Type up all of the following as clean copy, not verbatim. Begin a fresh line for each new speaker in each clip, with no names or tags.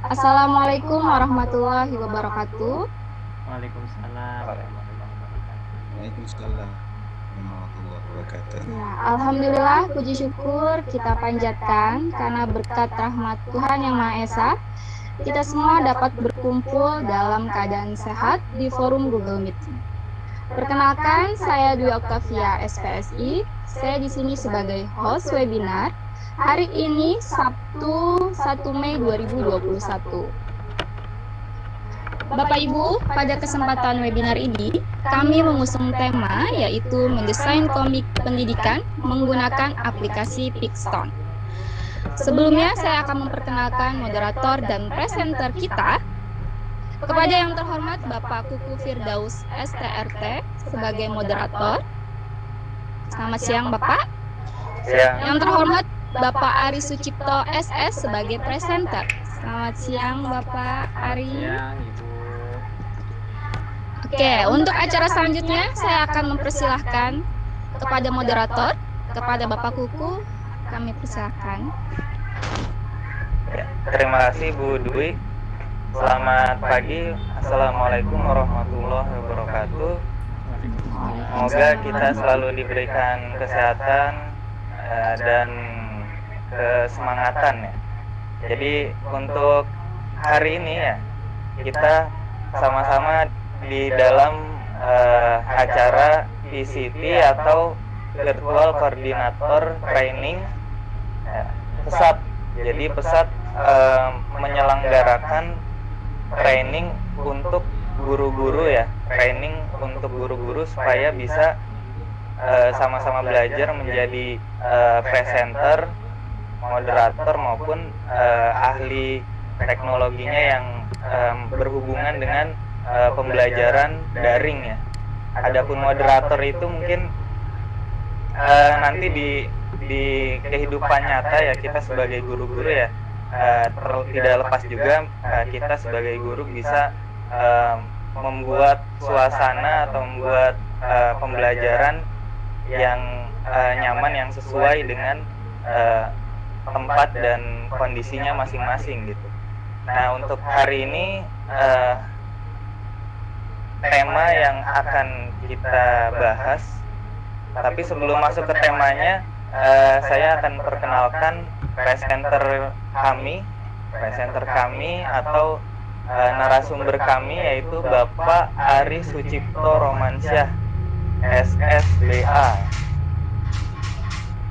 Assalamualaikum warahmatullahi wabarakatuh.
Waalaikumsalam warahmatullahi wabarakatuh.
Waalaikumsalam warahmatullahi wabarakatuh.
Ya, Alhamdulillah, puji syukur kita panjatkan karena berkat rahmat Tuhan Yang Maha Esa, kita semua dapat berkumpul dalam keadaan sehat di forum Google Meet. Perkenalkan, saya Dwi Oktavia SPSI. Saya di sini sebagai host webinar. Hari ini Sabtu 1 Mei 2021. Bapak Ibu, pada kesempatan webinar ini, kami mengusung tema yaitu mendesain komik pendidikan menggunakan aplikasi Pixton. Sebelumnya, saya akan memperkenalkan moderator dan presenter kita. Kepada yang terhormat Bapak Kuku Firdaus STRT sebagai moderator. Selamat siang Bapak.
Siang.
Yang terhormat Bapak Ari Sucipto SS sebagai presenter. Selamat siang Bapak Ari.
Siang, Ibu.
Oke, untuk acara selanjutnya saya akan mempersilahkan kepada moderator, kepada Bapak Kuku, kami persilahkan.
Ya, terima kasih Bu Dwi. Selamat pagi. Assalamualaikum warahmatullahi wabarakatuh. Semoga kita selalu diberikan kesehatan dan kesemangatan ya. Jadi untuk hari ini ya, kita sama-sama di dalam acara VCT atau Virtual Coordinator Training PESAT. Jadi PESAT menyelenggarakan training untuk guru-guru ya, training untuk guru-guru supaya bisa sama-sama belajar menjadi presenter, moderator maupun ahli teknologinya yang berhubungan dengan pembelajaran daring ya. Adapun moderator itu mungkin nanti di kehidupan nyata ya, kita sebagai guru-guru ya tidak lepas juga kita sebagai guru bisa membuat suasana atau membuat pembelajaran yang nyaman, yang sesuai dengan tempat dan kondisinya masing-masing gitu. Nah, untuk hari ini tema yang akan kita bahas, tapi sebelum masuk ke temanya saya akan perkenalkan presenter kami atau narasumber kami, yaitu Bapak Ari Sucipto Romansyah SSBA,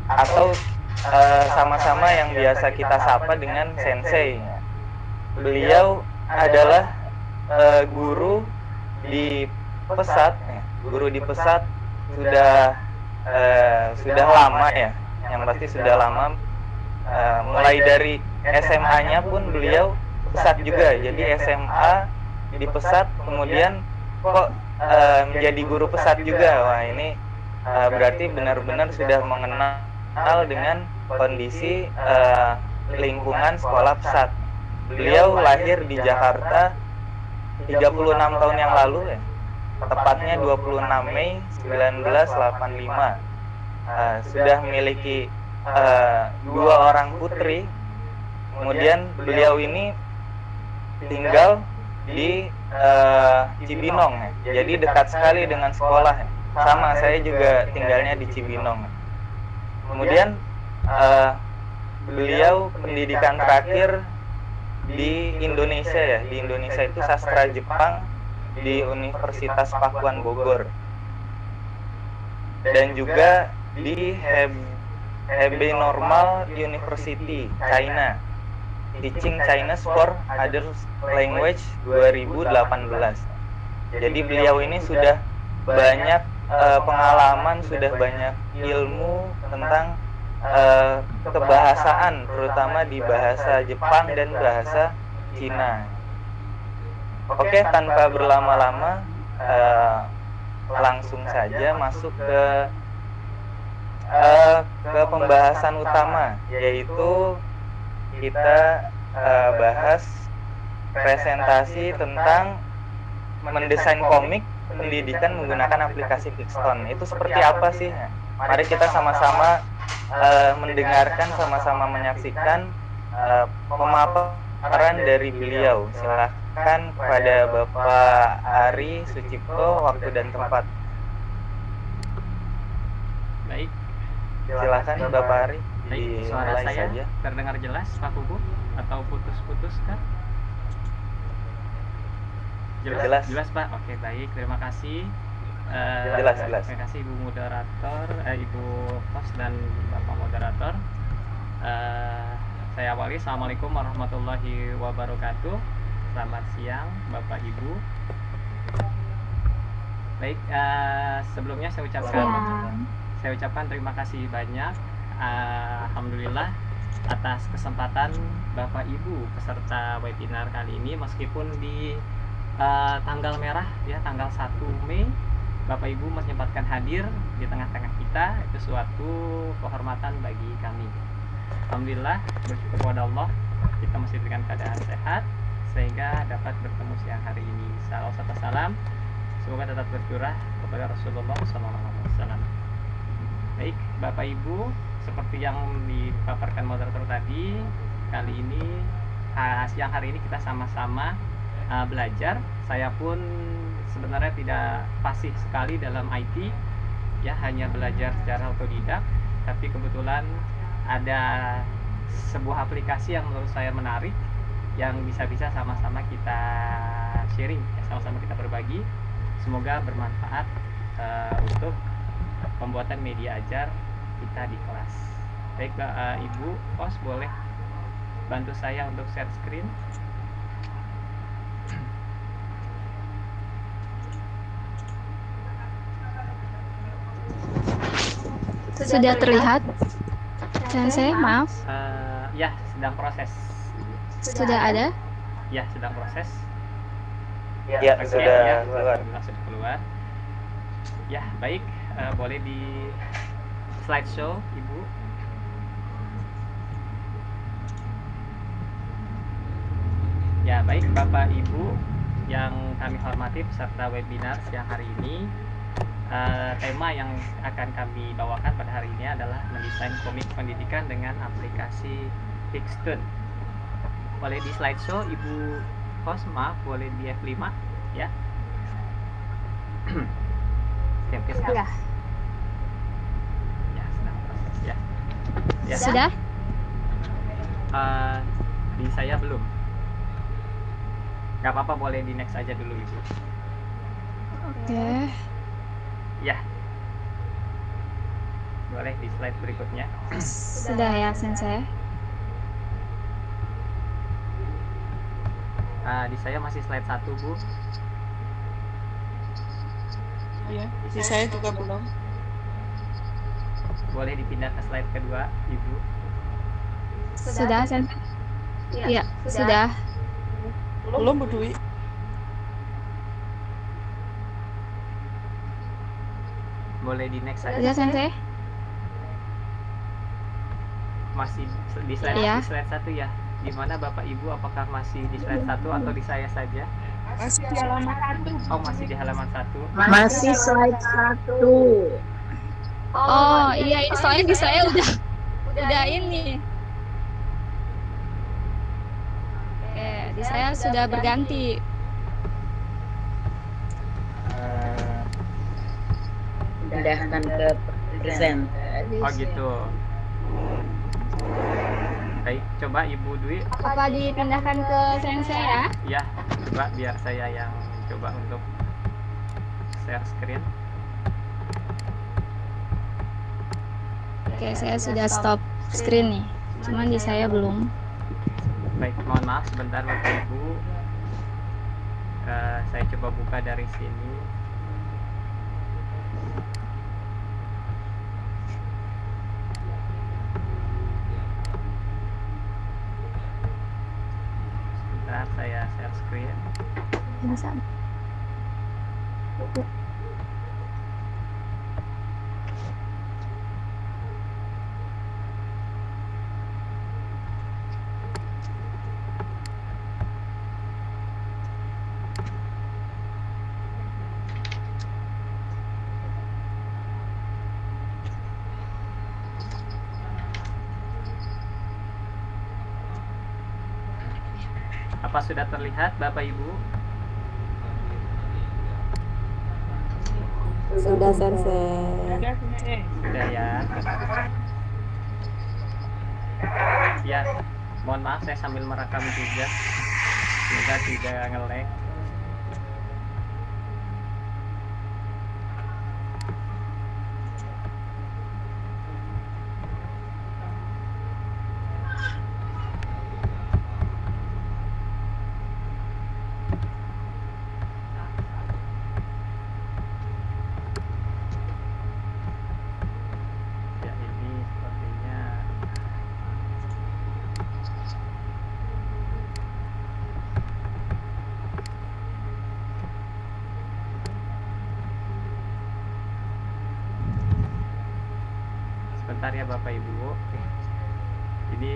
atau sama-sama yang biasa kita sapa dengan Sensei. Beliau adalah guru di PESAT, sudah lama ya, yang pasti sudah lama. Mulai dari SMA-nya pun beliau PESAT juga. Jadi SMA di PESAT, kemudian kok menjadi guru PESAT juga. Wah, ini berarti benar-benar sudah mengenal dengan kondisi lingkungan sekolah PESAT. Beliau lahir di Jakarta 36 tahun yang lalu ya. Tepatnya 26 Mei 1985. Sudah memiliki 2 orang putri. Kemudian beliau ini tinggal di Cibinong ya. Jadi dekat sekali dengan sekolah ya. Sama, saya juga tinggalnya di Cibinong. Kemudian beliau pendidikan terakhir di Indonesia ya. Di Indonesia itu sastra Jepang di Universitas Pakuan Bogor. Dan juga di Hebei Normal University, China, Teaching Chinese for Other Language 2018. Jadi beliau ini sudah banyak pengalaman, sudah banyak ilmu tentang kebahasaan, terutama di bahasa Jepang dan bahasa Cina. Oke, tanpa berlama-lama langsung saja masuk ke pembahasan utama, yaitu kita bahas presentasi tentang mendesain komik pendidikan menggunakan aplikasi Pixton. Itu seperti apa sih? Mari kita sama-sama mendengarkan, sama-sama menyaksikan pemaparan saran dari beliau. Silahkan pada Bapak Ari Sucipto, waktu dan tempat.
Baik,
Silahkan Bapak Ari,
baik. Suara
dimulai
saya
saja.
terdengar jelas Pak Kuku atau putus-putus kan?
Jelas.
Jelas Pak. Oke, baik. Terima kasih.
Jelas.
Terima kasih Ibu moderator, Ibu host dan Bapak moderator. Saya awali. Assalamualaikum warahmatullahi wabarakatuh. Selamat siang Bapak Ibu. Baik, sebelumnya saya ucapkan terima kasih banyak, alhamdulillah, atas kesempatan Bapak Ibu peserta webinar kali ini. Meskipun di tanggal merah ya, tanggal 1 Mei, Bapak Ibu menyempatkan hadir di tengah-tengah kita, itu suatu kehormatan bagi kami. Alhamdulillah, bersyukur kepada Allah, kita masih dengan keadaan sehat sehingga dapat bertemu siang hari ini. Salam, semoga tetap bercurah kepada Rasulullah SAW. Baik, Bapak Ibu, seperti yang dipaparkan moderator tadi, kali ini siang hari ini kita sama-sama belajar. Saya pun sebenarnya tidak fasih sekali dalam IT, ya, hanya belajar secara otodidak. Tapi kebetulan ada sebuah aplikasi yang menurut saya menarik, yang bisa-bisa sama-sama kita sharing, ya, sama-sama kita berbagi. Semoga bermanfaat untuk pembuatan media ajar kita di kelas. Baik, Ibu host, boleh bantu saya untuk share screen.
Sudah terlihat? Sensei, maaf.
Ya, sedang proses.
Sudah ada?
Ya, sedang proses.
Ya,
Oke,
sudah
ya,
keluar.
sudah keluar. Ya, baik. Boleh di slideshow, Ibu. Ya, baik Bapak Ibu yang kami hormati peserta webinar siang hari ini. Tema yang akan kami bawakan pada hari ini adalah mendesain komik pendidikan dengan aplikasi Pixton. Boleh di slideshow, Ibu host, maaf, boleh di F5 ya.
Ya.
Ya, sedang proses ya. Ya.
Sudah?
Di saya belum. Gak apa-apa, boleh di next aja dulu Ibu.
Oke.
Ya. Boleh di slide berikutnya.
Sudah ya, Sensei.
Di saya masih slide 1, Bu.
Iya, di saya juga belum.
Boleh dipindah ke slide kedua, Ibu.
Sudah, Sensei? Iya, sudah.
Belum, Bu Dwi.
Boleh di next
Sudah,
saja.
Sensei?
Masih di slide,
Iya.
di slide 1 ya. Gimana Bapak Ibu, apakah masih di slide 1 atau di saya saja?
Masih di halaman 1.
Oh, masih di halaman 1.
Masih slide 1.
Oh, iya, ini soalnya di saya udah ini. Oke, di saya sudah berganti.
Pindahkan ke present.
Oh gitu. Baik, coba Ibu Dwi.
Apa dipindahkan ke Sensei ya?
Ya, coba biar saya yang coba untuk share screen.
Oke, saya sudah stop screen nih. Cuman di saya belum.
Baik, mohon maaf sebentar Bapak Ibu. Saya coba buka dari sini. Sebentar, saya share screen.
Bisa.
Apa sudah terlihat Bapak Ibu?
Sudah, Sensei.
Udah, Sensei.
Sudah ya. Ya, mohon maaf saya sambil merekam juga. Semoga tidak nge-lag. Ya, ini sepertinya sebentar ya Bapak Ibu. Ini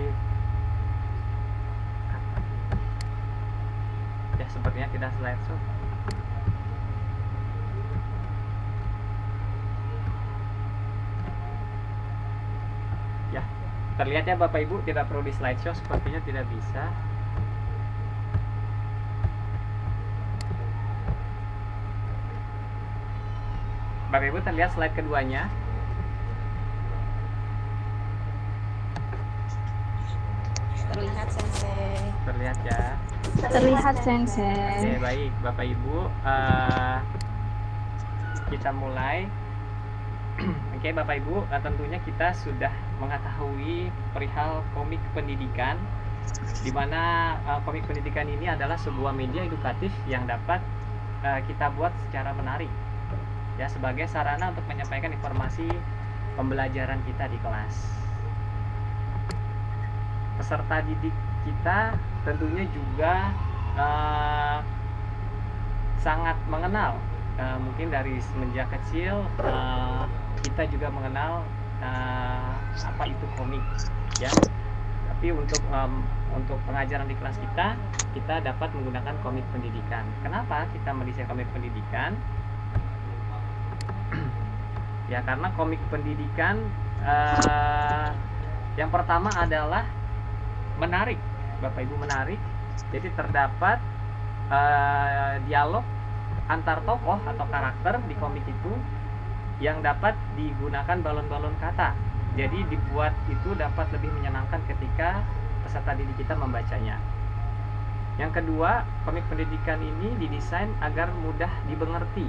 ya sepertinya tidak slideshow. Ya, terlihat ya Bapak Ibu, tidak perlu di slideshow, sepertinya tidak bisa. Bapak Ibu terlihat slide keduanya.
Terlihat, Sensei.
Terlihat ya.
Terlihat,
Oke,
Sensei.
baik Bapak Ibu, kita mulai. Oke Bapak Ibu, tentunya kita sudah mengetahui perihal komik pendidikan, di mana komik pendidikan ini adalah sebuah media edukatif yang dapat kita buat secara menarik, ya, sebagai sarana untuk menyampaikan informasi pembelajaran kita di kelas. Peserta didik kita tentunya juga sangat mengenal, mungkin dari semenjak kecil kita juga mengenal apa itu komik, ya. Tapi untuk pengajaran di kelas kita dapat menggunakan komik pendidikan. Kenapa kita mendesain komik pendidikan? Ya, karena komik pendidikan yang pertama adalah menarik, Bapak Ibu, menarik. Jadi terdapat dialog antar tokoh atau karakter di komik itu yang dapat digunakan balon-balon kata. Jadi dibuat itu dapat lebih menyenangkan ketika peserta didik kita membacanya. Yang kedua, komik pendidikan ini didesain agar mudah dimengerti,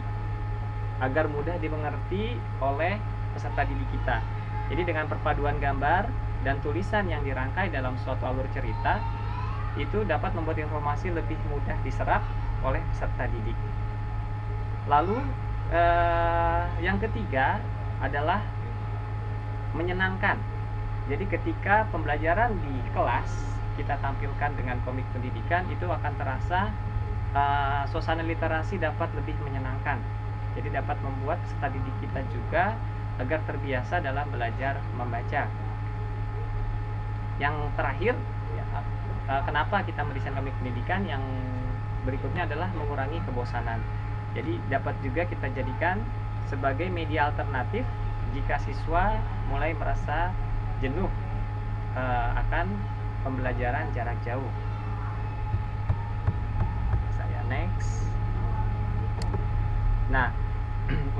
oleh peserta didik kita. Jadi dengan perpaduan gambar dan tulisan yang dirangkai dalam suatu alur cerita, itu dapat membuat informasi lebih mudah diserap oleh peserta didik. Lalu yang ketiga adalah menyenangkan. Jadi ketika pembelajaran di kelas kita tampilkan dengan komik pendidikan, itu akan terasa suasana literasi dapat lebih menyenangkan. Jadi dapat membuat peserta didik kita juga agar terbiasa dalam belajar membaca. Yang terakhir, ya, kenapa kita mendesain komik pendidikan, yang berikutnya adalah mengurangi kebosanan. Jadi dapat juga kita jadikan sebagai media alternatif jika siswa mulai merasa jenuh akan pembelajaran jarak jauh. Saya next. Nah,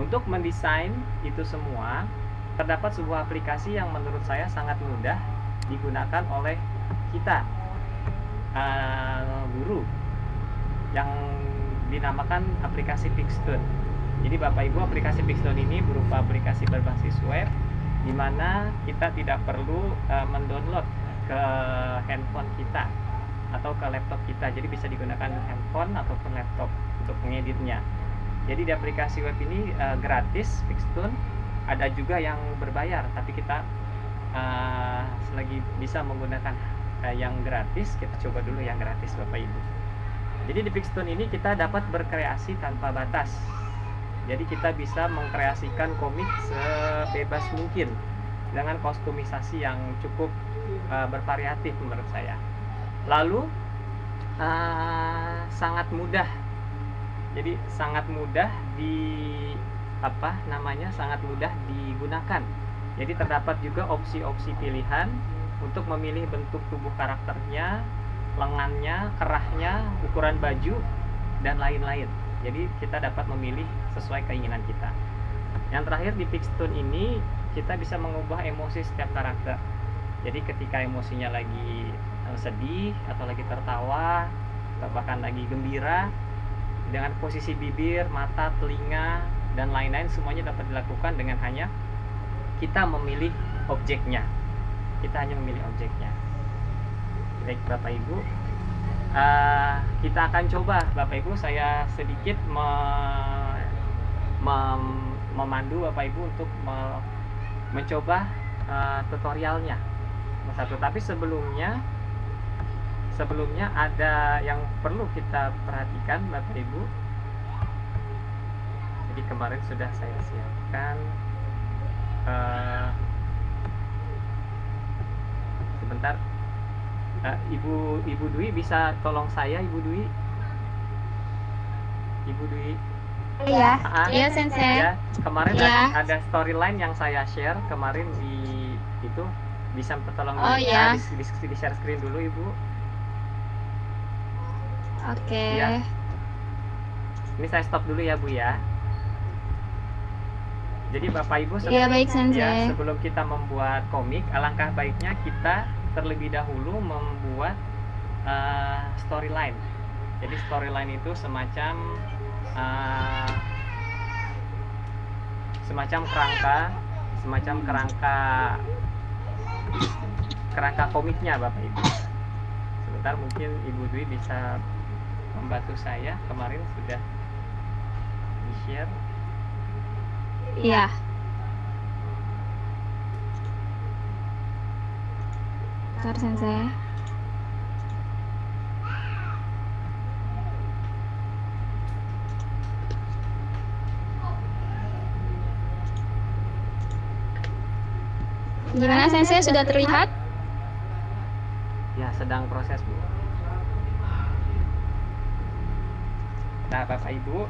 untuk mendesain itu semua, terdapat sebuah aplikasi yang menurut saya sangat mudah digunakan oleh kita, guru, yang dinamakan aplikasi Pixton. Jadi Bapak Ibu, aplikasi Pixton ini berupa aplikasi berbasis web, di mana kita tidak perlu mendownload ke handphone kita atau ke laptop kita. Jadi bisa digunakan handphone ataupun laptop untuk mengeditnya. Jadi di aplikasi web ini gratis Pixton, ada juga yang berbayar, tapi kita selagi bisa menggunakan yang gratis, kita coba dulu yang gratis Bapak Ibu. Jadi di Pixton ini kita dapat berkreasi tanpa batas. Jadi kita bisa mengkreasikan komik sebebas mungkin dengan kostumisasi yang cukup bervariatif menurut saya. Lalu sangat mudah. Jadi sangat mudah sangat mudah digunakan. Jadi terdapat juga opsi-opsi pilihan untuk memilih bentuk tubuh karakternya, lengannya, kerahnya, ukuran baju, dan lain-lain. Jadi kita dapat memilih sesuai keinginan kita. Yang terakhir di Pixtone ini kita bisa mengubah emosi setiap karakter. Jadi ketika emosinya lagi sedih atau lagi tertawa atau bahkan lagi gembira, dengan posisi bibir, mata, telinga, dan lain-lain semuanya dapat dilakukan dengan hanya kita memilih objeknya. Kita hanya memilih objeknya. Baik Bapak Ibu, kita akan coba Bapak Ibu, saya sedikit memandu Bapak Ibu untuk mencoba tutorialnya satu. Tapi sebelumnya ada yang perlu kita perhatikan Bapak Ibu. Jadi kemarin sudah saya siapkan. Sebentar, Ibu Dwi bisa tolong saya, Ibu Dwi.
Iya, iya Sensei.
Ya, kemarin
Ya.
ada storyline yang saya share kemarin di itu, bisa tolong
Oh, ya.
di share screen dulu Ibu.
Oke.
Ya. Ini saya stop dulu ya Bu ya. Jadi Bapak Ibu,
Iya baik Sensei.
ya, sebelum kita membuat komik, alangkah baiknya kita terlebih dahulu membuat storyline. Jadi storyline itu semacam kerangka komiknya Bapak Ibu. Sebentar, mungkin Ibu Dwi bisa membantu saya. Kemarin sudah di-share.
Iya. Bentar Sensei. Gimana Sensei, sudah terlihat?
Ya, sedang proses Bu. Nah Bapak Ibu,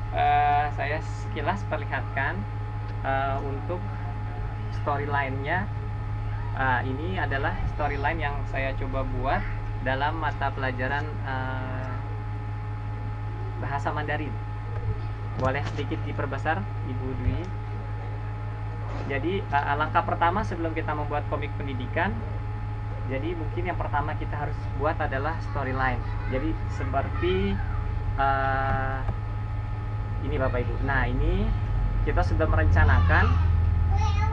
saya sekilas perlihatkan untuk storyline-nya. Ini adalah storyline yang saya coba buat dalam mata pelajaran bahasa Mandarin. Boleh sedikit diperbesar Ibu Dwi? Jadi langkah pertama sebelum kita membuat komik pendidikan, jadi mungkin yang pertama kita harus buat adalah storyline. Jadi seperti ini Bapak Ibu. Nah ini kita sudah merencanakan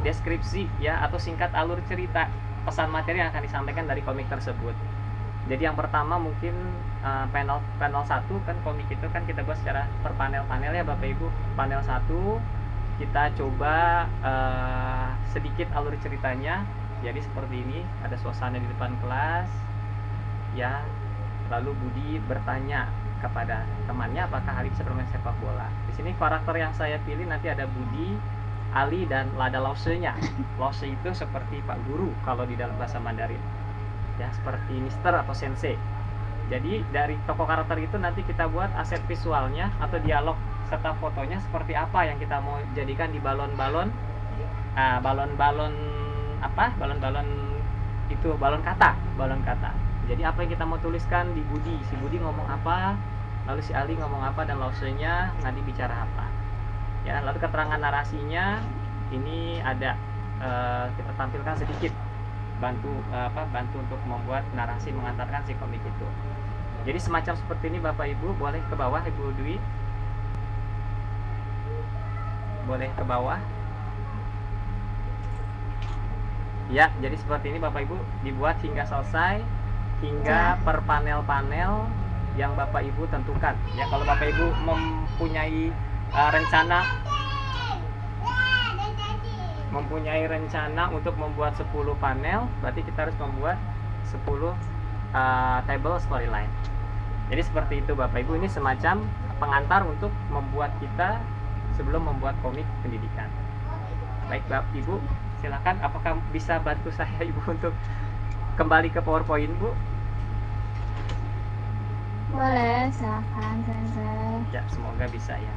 deskripsi ya, atau singkat alur cerita, pesan materi yang akan disampaikan dari komik tersebut. Jadi yang pertama mungkin panel 1 kan, komik itu kan kita buat secara per panel-panel ya Bapak Ibu. Panel 1 kita coba sedikit alur ceritanya. Jadi seperti ini, ada suasana di depan kelas ya, lalu Budi bertanya kepada temannya apakah Ali bisa bermain sepak bola. Di sini karakter yang saya pilih nanti ada Budi, Ali, dan ada Lause-nya. Lause itu seperti Pak Guru kalau di dalam bahasa Mandarin ya, seperti Mister atau Sensei. Jadi dari tokoh karakter itu nanti kita buat aset visualnya atau dialog serta fotonya seperti apa yang kita mau jadikan di balon-balon balon kata. Jadi apa yang kita mau tuliskan di Budi, si Budi ngomong apa, lalu si Ali ngomong apa, dan Lause-nya nanti bicara apa ya. Lalu keterangan narasinya ini ada, kita tampilkan sedikit, bantu untuk membuat narasi mengantarkan si komik itu. Jadi semacam seperti ini Bapak Ibu. Boleh ke bawah Ibu Dwi, boleh ke bawah ya. Jadi seperti ini Bapak Ibu, dibuat hingga selesai, hingga per panel-panel yang Bapak Ibu tentukan ya. Kalau Bapak Ibu mempunyai rencana untuk membuat 10 panel, berarti kita harus membuat 10 table storyline. Jadi seperti itu Bapak Ibu. Ini semacam pengantar untuk membuat kita sebelum membuat komik pendidikan. Baik Bapak Ibu, silakan, apakah bisa bantu saya Ibu untuk kembali ke PowerPoint Bu?
Boleh, silakan Sensei.
Ya, semoga bisa ya.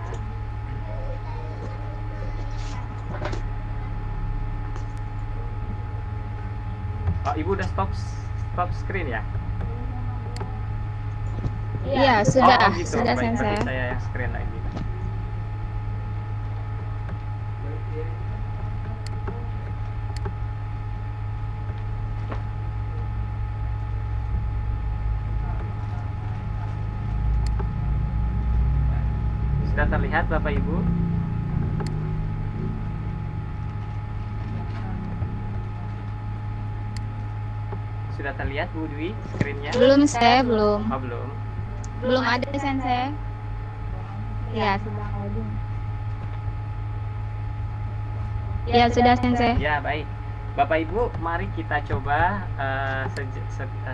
Oh, Ibu udah stop screen ya?
Iya, sudah,
gitu.
sudah
Baik,
Sensei.
berarti saya yang screen lagi. Sudah terlihat Bapak Ibu? Sudah terlihat Bu Dwi screen-nya?
Belum, saya belum.
Oh, belum.
Belum ada Sensei. Ya, sudah loading. Ya, sudah Sensei.
Ya, baik. Bapak Ibu, mari kita coba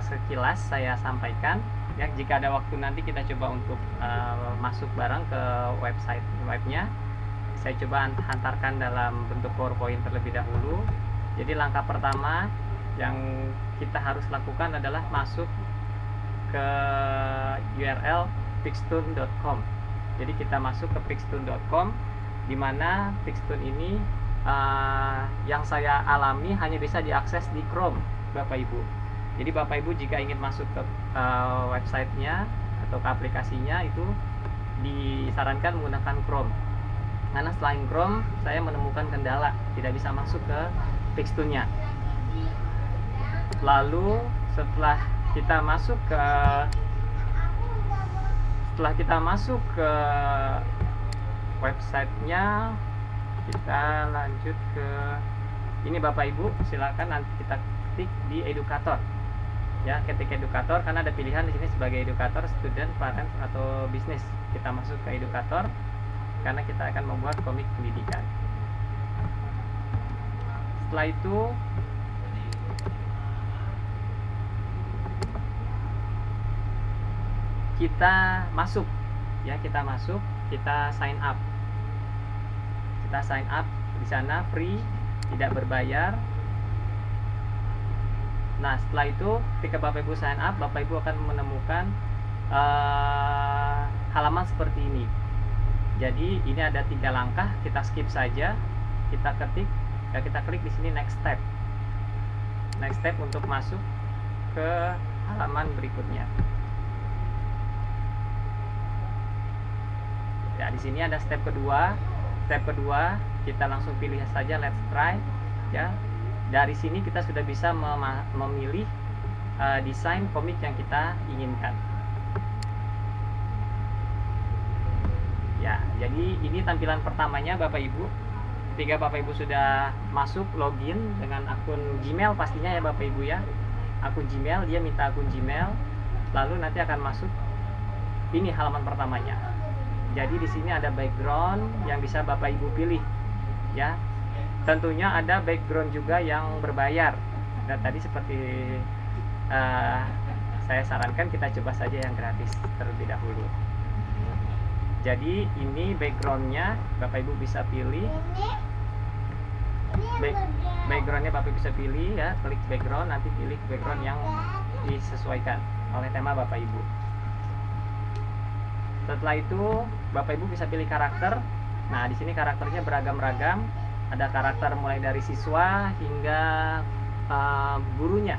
sekilas saya sampaikan. Ya, jika ada waktu nanti kita coba untuk masuk bareng ke webnya. Saya coba hantarkan dalam bentuk PowerPoint terlebih dahulu. Jadi langkah pertama yang kita harus lakukan adalah masuk ke URL pixtone.com. Jadi kita masuk ke pixtone.com, di mana Pixtone ini yang saya alami hanya bisa diakses di Chrome, Bapak Ibu. Jadi Bapak Ibu jika ingin masuk ke websitenya atau ke aplikasinya itu disarankan menggunakan Chrome. Karena selain Chrome saya menemukan kendala tidak bisa masuk ke Pixtone-nya. Lalu setelah kita masuk ke websitenya, kita lanjut ke ini Bapak Ibu, silakan nanti kita ketik di edukator. Ya, ketik edukator karena ada pilihan di sini sebagai edukator, student, parent atau bisnis. Kita masuk ke edukator karena kita akan membuat komik pendidikan. Setelah itu kita masuk, kita sign up. Kita sign up di sana free, tidak berbayar. Nah, setelah itu ketika Bapak Ibu sign up, Bapak Ibu akan menemukan halaman seperti ini. Jadi ini ada 3 langkah, kita skip saja. Kita klik di sini next step. Next step untuk masuk ke halaman berikutnya. Ya, di sini ada step kedua. Step kedua kita langsung pilih saja let's try. Ya, dari sini kita sudah bisa memilih desain komik yang kita inginkan. Ya, jadi ini tampilan pertamanya Bapak Ibu. Ketika Bapak Ibu sudah masuk login dengan akun Gmail pastinya ya Bapak Ibu ya. Akun Gmail, dia minta akun Gmail. Lalu nanti akan masuk ini halaman pertamanya. Jadi di sini ada background yang bisa Bapak Ibu pilih. Ya. Tentunya ada background juga yang berbayar. Dan tadi seperti saya sarankan kita coba saja yang gratis terlebih dahulu. Jadi ini backgroundnya Bapak Ibu bisa pilih. Backgroundnya Bapak Ibu bisa pilih ya, klik background, nanti pilih background yang disesuaikan oleh tema Bapak Ibu. Setelah itu Bapak Ibu bisa pilih karakter. Nah, di sini karakternya beragam-ragam. Ada karakter mulai dari siswa hingga gurunya.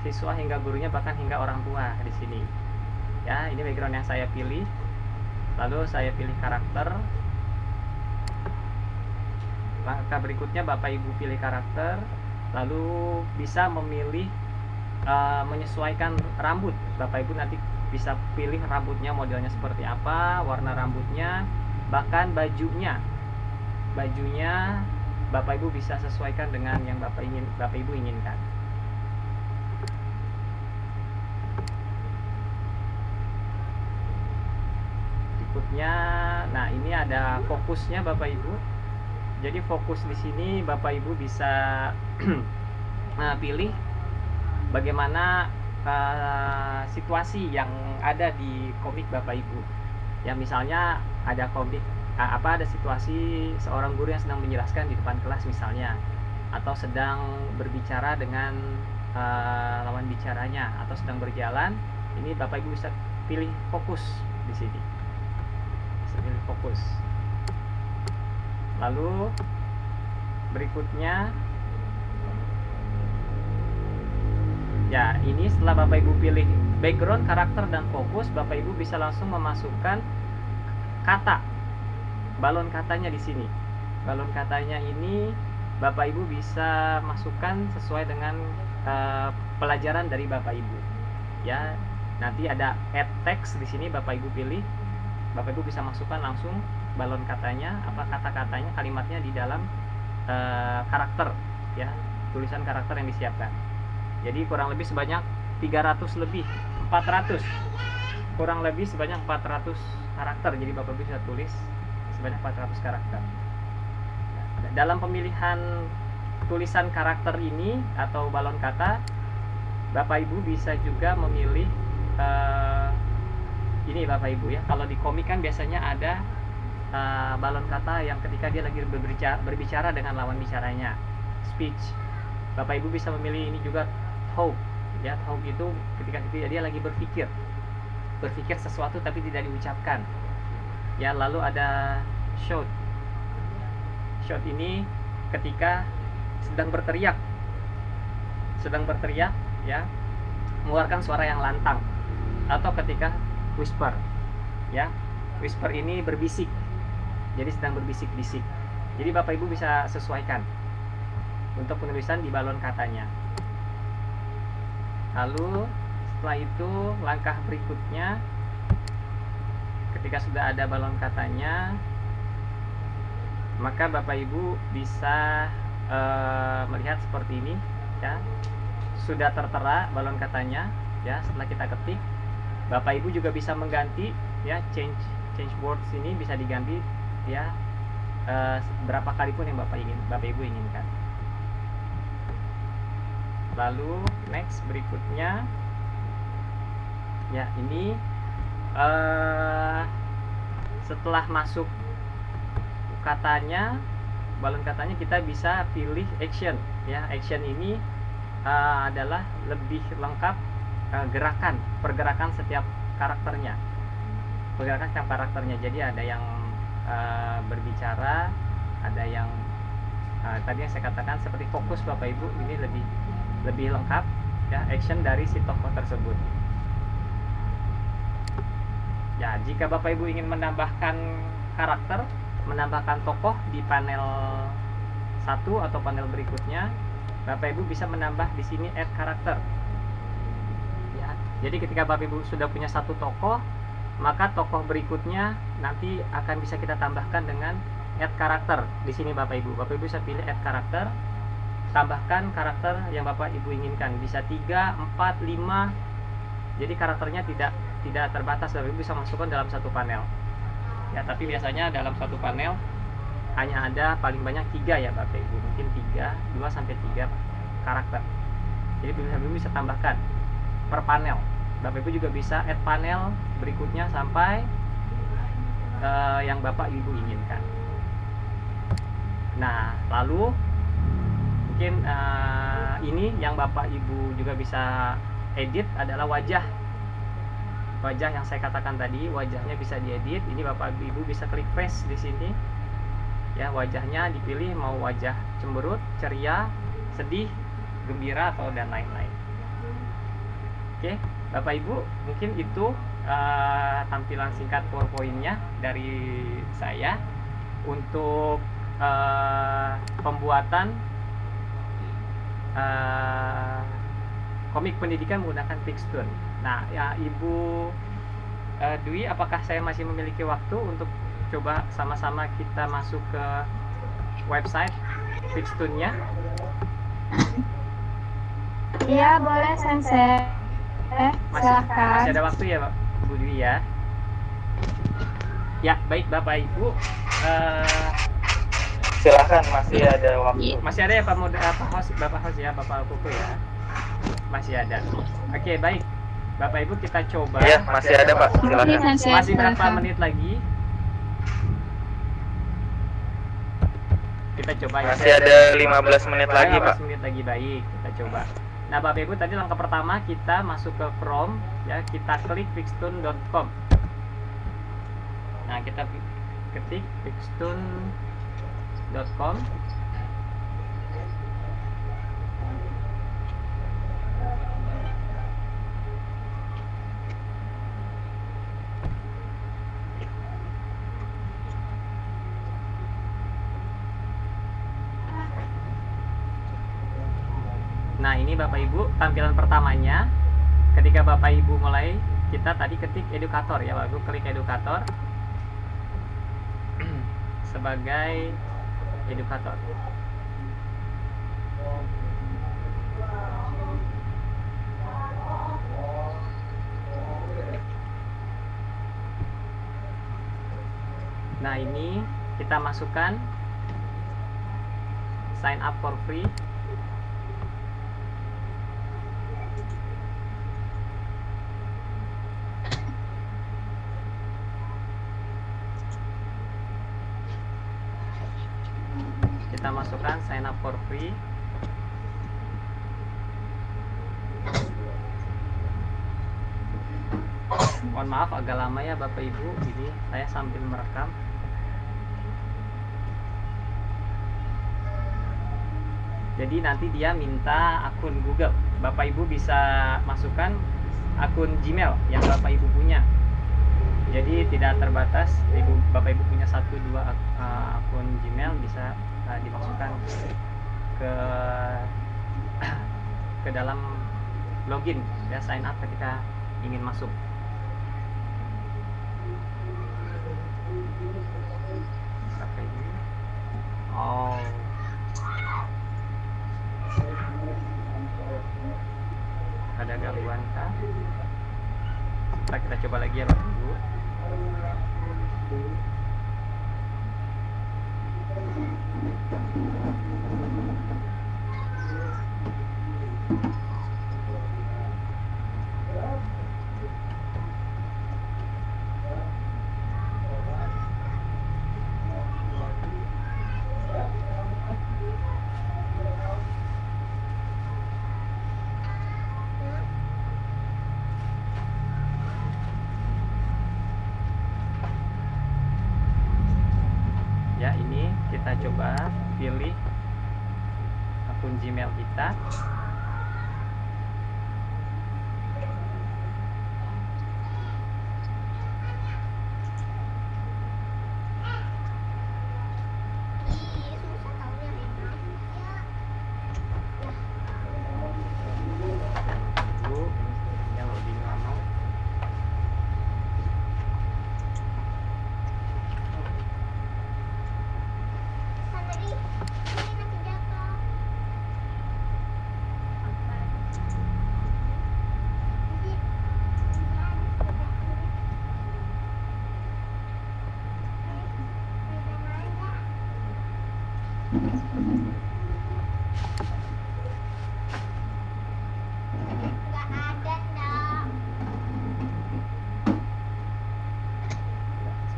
Siswa hingga gurunya, bahkan hingga orang tua di sini. Ya, ini background yang saya pilih. Lalu saya pilih karakter. Langkah berikutnya Bapak Ibu pilih karakter, lalu bisa memilih menyesuaikan rambut. Bapak Ibu nanti bisa pilih rambutnya modelnya seperti apa, warna rambutnya, bahkan bajunya. Bajunya Bapak Ibu bisa sesuaikan dengan yang Bapak Ibu inginkan. Berikutnya, nah ini ada fokusnya Bapak Ibu. Jadi fokus di sini Bapak Ibu bisa pilih bagaimana situasi yang ada di komik Bapak Ibu. Ya, misalnya ada komik ada situasi seorang guru yang sedang menjelaskan di depan kelas misalnya, atau sedang berbicara dengan lawan bicaranya, atau sedang berjalan. Ini Bapak Ibu bisa pilih fokus di sini. Pilih fokus. Lalu berikutnya, ya ini setelah Bapak Ibu pilih background, karakter, dan fokus, Bapak Ibu bisa langsung memasukkan kata, balon katanya di sini. Balon katanya ini Bapak Ibu bisa masukkan sesuai dengan pelajaran dari Bapak Ibu. Ya, nanti ada add text di sini, Bapak Ibu pilih. Bapak Ibu bisa masukkan langsung balon katanya, apa kata-katanya, kalimatnya di dalam karakter, ya, tulisan karakter yang disiapkan. Jadi kurang lebih sebanyak 300 lebih 400, kurang lebih sebanyak 400 karakter. Jadi Bapak Ibu bisa tulis sebanyak 400 karakter. Dalam pemilihan tulisan karakter ini atau balon kata, Bapak Ibu bisa juga memilih ini Bapak Ibu ya. Kalau di komik kan biasanya ada balon kata yang ketika dia lagi berbicara dengan lawan bicaranya, speech. Bapak Ibu bisa memilih ini juga talk. Ya, talk itu ketika dia lagi berpikir sesuatu tapi tidak diucapkan. Ya, lalu ada shout. Shout ini ketika sedang berteriak, ya, mengeluarkan suara yang lantang. Atau ketika whisper, ya, whisper ini berbisik, jadi sedang berbisik-bisik. Jadi Bapak Ibu bisa sesuaikan untuk penulisan di balon katanya. Lalu setelah itu langkah berikutnya, ketika sudah ada balon katanya, maka Bapak Ibu bisa melihat seperti ini, ya, sudah tertera balon katanya, ya. Setelah kita ketik, Bapak Ibu juga bisa mengganti, ya, change words ini bisa diganti, ya, berapa kali pun yang Bapak Ibu inginkan. Lalu next berikutnya, ya, ini setelah masuk katanya, balon katanya, kita bisa pilih action, ya. Action ini adalah lebih lengkap pergerakan setiap karakternya. Jadi ada yang berbicara, ada yang tadi yang saya katakan seperti fokus Bapak Ibu, ini lebih lengkap, ya, action dari si tokoh tersebut. Ya, jika Bapak Ibu ingin menambahkan karakter, menambahkan tokoh di panel 1 atau panel berikutnya, Bapak Ibu bisa menambah di sini add karakter. Ya, jadi ketika Bapak Ibu sudah punya satu tokoh, maka tokoh berikutnya nanti akan bisa kita tambahkan dengan add karakter. Di sini Bapak Ibu bisa pilih add karakter, tambahkan karakter yang Bapak Ibu inginkan. Bisa 3, 4, 5. Jadi karakternya tidak terbatas, Bapak Ibu bisa masukkan dalam satu panel. Ya, tapi biasanya dalam satu panel hanya ada paling banyak 3 ya Bapak Ibu, mungkin 2 sampai 3 karakter. Jadi Bapak Ibu bisa tambahkan per panel. Bapak Ibu juga bisa add panel berikutnya sampai yang Bapak Ibu inginkan. Nah, lalu mungkin ini yang Bapak Ibu juga bisa edit adalah wajah yang saya katakan tadi. Wajahnya bisa diedit. Ini Bapak Ibu bisa klik face di sini, ya. Wajahnya dipilih mau wajah cemberut, ceria, sedih, gembira, atau dan lain-lain. Oke, Bapak Ibu, mungkin itu tampilan singkat PowerPoint-nya dari saya untuk pembuatan komik pendidikan menggunakan Pixtoon. Nah, ya, Ibu Dwi, apakah saya masih memiliki waktu untuk coba sama-sama kita masuk ke website Pixtoon-nya?
Iya, boleh Sensei. Silakan.
Masih ada waktu ya, Bu Dwi ya? Ya, baik Bapak Ibu.
Silakan, masih ada waktu.
Masih ada ya Bapak host ya, Bapak Kuku ya? Masih ada. Oke, baik. Bapak Ibu, kita coba.
Iya, masih ada Pak, silakan.
Masih berapa menit lagi? Kita coba ya.
Masih ada 15 menit lagi, Pak.
15 menit lagi, baik. Kita coba. Nah, Bapak Ibu, tadi langkah pertama kita masuk ke Chrome, ya. Kita klik pixtoon.com. Nah, kita ketik pixtoon.com. Nah, ini Bapak Ibu tampilan pertamanya. Ketika Bapak Ibu mulai, kita tadi ketik edukator ya, Bapak Ibu klik edukator sebagai edukator. Nah, ini kita masukkan sign up for free. Kita masukkan sign up for free. Mohon maaf agak lama ya Bapak Ibu, ini saya sambil merekam. Jadi nanti dia minta akun Google. Bapak Ibu bisa masukkan akun Gmail yang Bapak Ibu punya. Jadi tidak terbatas, Bapak Ibu punya 1-2 akun Gmail bisa dimasukkan ke dalam login ya, sign up ketika ingin masuk. Oh, ada gangguan kah? Kita coba lagi ya Bapak Ibu. Ya, ini kita coba pilih akun Gmail kita.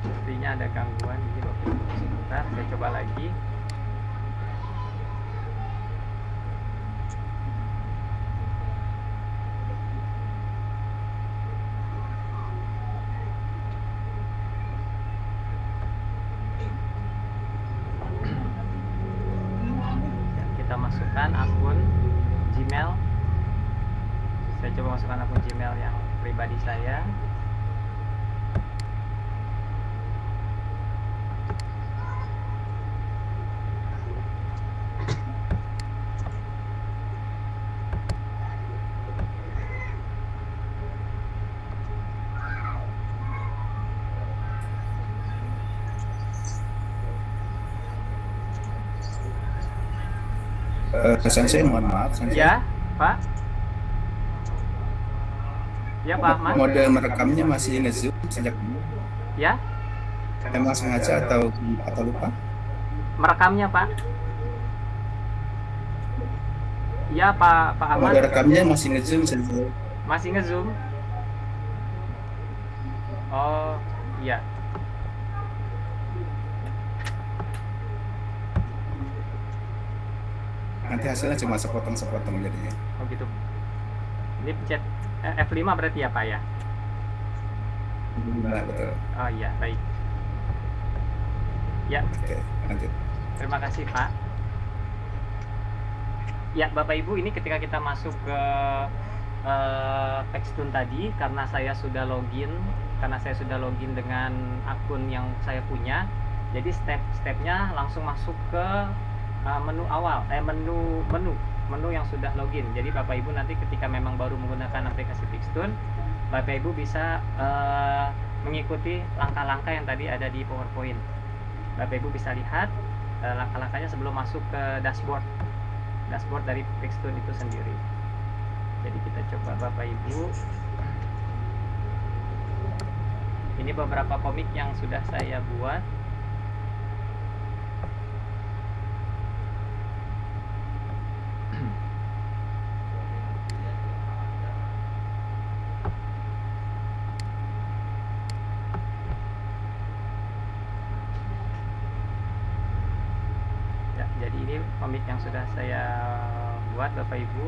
Sepertinya ada gangguan di Bapak Ibu. Sebentar, saya coba lagi. Kita masukkan akun Gmail. Saya coba masukkan akun Gmail yang pribadi saya.
Sensei, mohon maaf. Sensei.
Ya, Pak. Ya, Pak Ahmad.
Mode merekamnya masih nge-zoom sejak dulu.
Ya,
Emang sengaja atau lupa?
merekamnya, Pak. Ya, Pak Ahmad.
Mode rekamnya masih nge-zoom Sensei.
Masih nge-zoom. Oh, iya.
Nanti hasilnya cuma sepotong-sepotong jadinya.
Oh, gitu. Ini pencet F5 berarti ya, Pak ya?
Nah, betul.
Oh iya, baik. Ya,
Oke, lanjut.
terima kasih, Pak. Ya, Bapak Ibu, ini ketika kita masuk ke Textune tadi, karena saya sudah login dengan akun yang saya punya, jadi step-stepnya langsung masuk ke menu awal, menu menu yang sudah login. Jadi Bapak Ibu nanti ketika memang baru menggunakan aplikasi Pixtone, Bapak Ibu bisa mengikuti langkah-langkah yang tadi ada di PowerPoint. Bapak Ibu bisa lihat langkah-langkahnya sebelum masuk ke dashboard dari Pixtone itu sendiri. Jadi kita coba Bapak Ibu. Ini beberapa komik yang sudah saya buat. Ya, jadi ini komik yang sudah saya buat Bapak Ibu.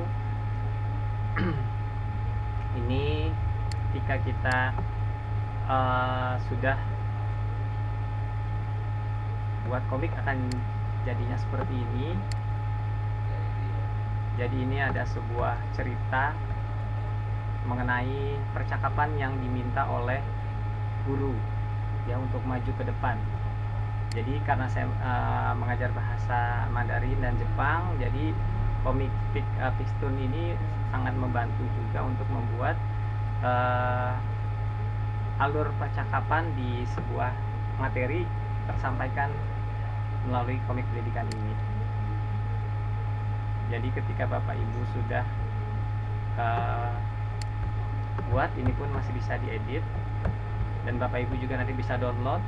Ini ketika kita sudah buat komik akan jadinya seperti ini. Jadi ini ada sebuah cerita mengenai percakapan yang diminta oleh guru ya untuk maju ke depan. Jadi karena saya mengajar bahasa Mandarin dan Jepang, jadi komik Pixtone ini sangat membantu juga untuk membuat alur percakapan di sebuah materi tersampaikan melalui komik pendidikan ini. Jadi ketika Bapak Ibu sudah buat, ini pun masih bisa diedit, dan Bapak Ibu juga nanti bisa download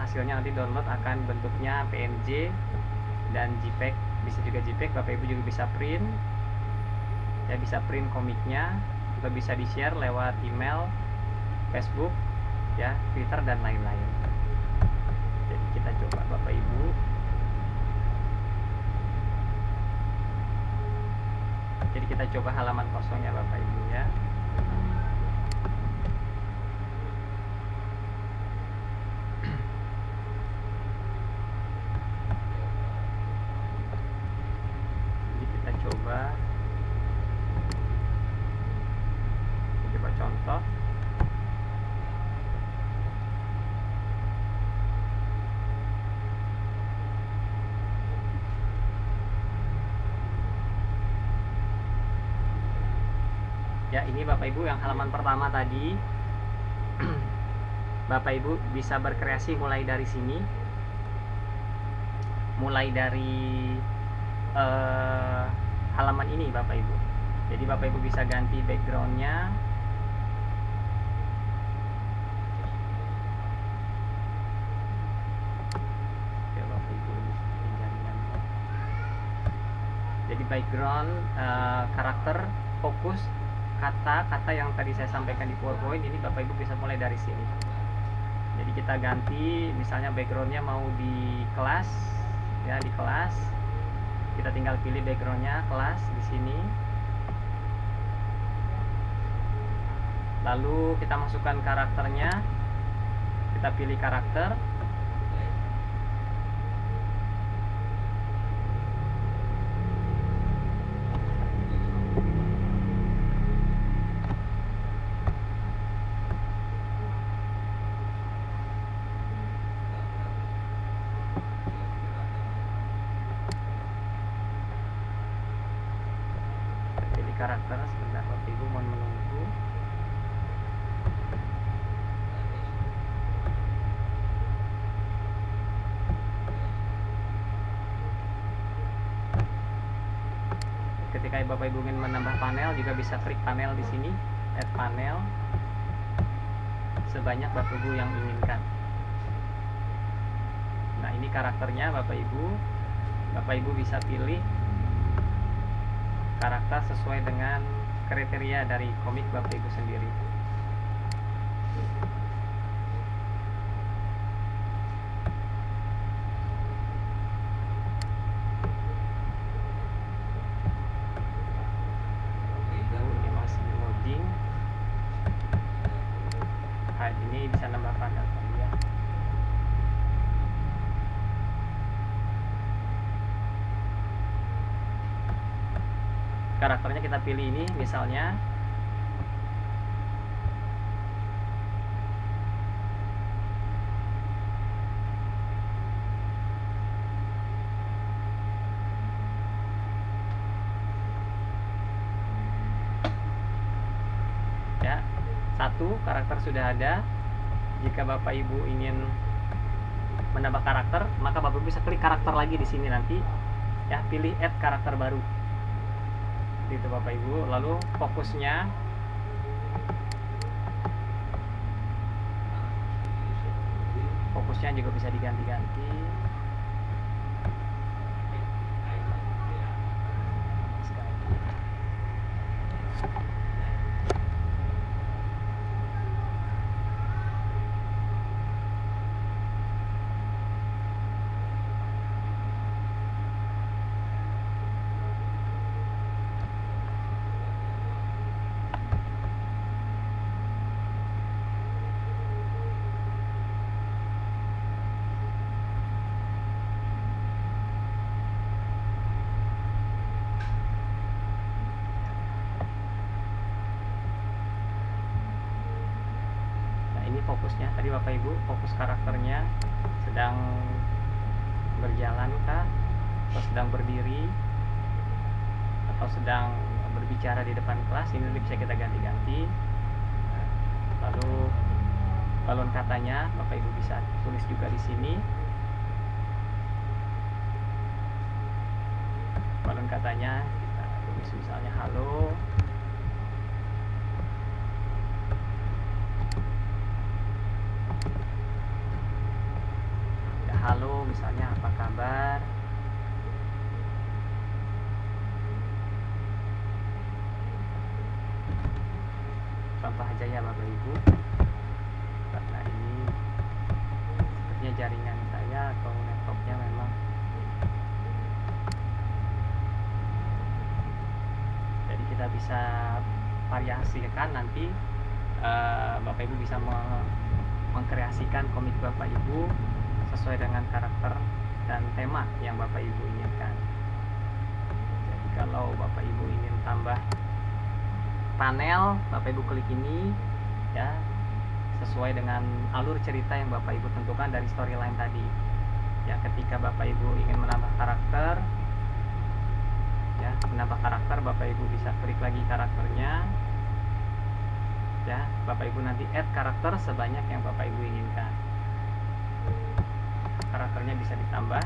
hasilnya. Nanti download akan bentuknya PNG dan JPEG, bisa juga JPEG. Bapak Ibu juga bisa print ya, bisa print komiknya, atau bisa di share lewat email, Facebook ya, Twitter dan lain-lain. Jadi kita coba Bapak Ibu. Jadi kita coba halaman kosongnya Bapak Ibu ya. Jadi kita coba contoh. Ya, ini Bapak Ibu yang halaman pertama tadi. Bapak Ibu bisa berkreasi mulai dari sini. Mulai dari halaman ini Bapak Ibu. Jadi Bapak Ibu bisa ganti backgroundnya. Oke, Bapak Ibu, ini jaringannya. Jadi background, karakter, fokus, kata-kata yang tadi saya sampaikan di PowerPoint, ini Bapak Ibu bisa mulai dari sini. Jadi kita ganti, misalnya backgroundnya mau di kelas ya, di kelas kita tinggal pilih backgroundnya kelas di sini, lalu kita masukkan karakternya, kita pilih karakter. Karakter sebentar Bapak Ibu, mohon menunggu. Ketika Bapak Ibu ingin menambah panel, juga bisa klik panel di sini, add panel, sebanyak Bapak Ibu yang inginkan. Nah, ini karakternya Bapak Ibu. Bapak Ibu bisa pilih karakter sesuai dengan kriteria dari komik Bapak Ibu sendiri. Ini masih loading. Nah, ini bisa nambah panel kali ya. Karakternya kita pilih ini misalnya. Satu, karakter sudah ada. Jika Bapak Ibu ingin menambah karakter, maka Bapak Ibu bisa klik karakter lagi di sini nanti. Ya, pilih add karakter baru. Gitu Bapak Ibu. Lalu fokusnya juga bisa diganti-ganti. Fokusnya tadi Bapak Ibu, fokus karakternya sedang berjalan kah, atau sedang berdiri, atau sedang berbicara di depan kelas. Ini bisa kita ganti-ganti. Lalu balon katanya Bapak Ibu bisa tulis juga di sini. Balon katanya kita tulis misalnya halo. Halo, misalnya apa kabar? Contoh aja ya Bapak Ibu. Karena ini sepertinya jaringan saya atau laptopnya memang. Jadi kita bisa variasikan nanti. Bapak Ibu bisa mengkreasikan komik Bapak Ibu sesuai dengan karakter dan tema yang Bapak Ibu inginkan. Jadi kalau Bapak Ibu ingin tambah panel, Bapak Ibu klik ini ya, sesuai dengan alur cerita yang Bapak Ibu tentukan dari storyline tadi. Ya, ketika Bapak Ibu ingin menambah karakter, ya, Bapak Ibu bisa klik lagi karakternya. Ya, Bapak Ibu nanti add karakter sebanyak yang Bapak Ibu inginkan. Karakternya bisa ditambah.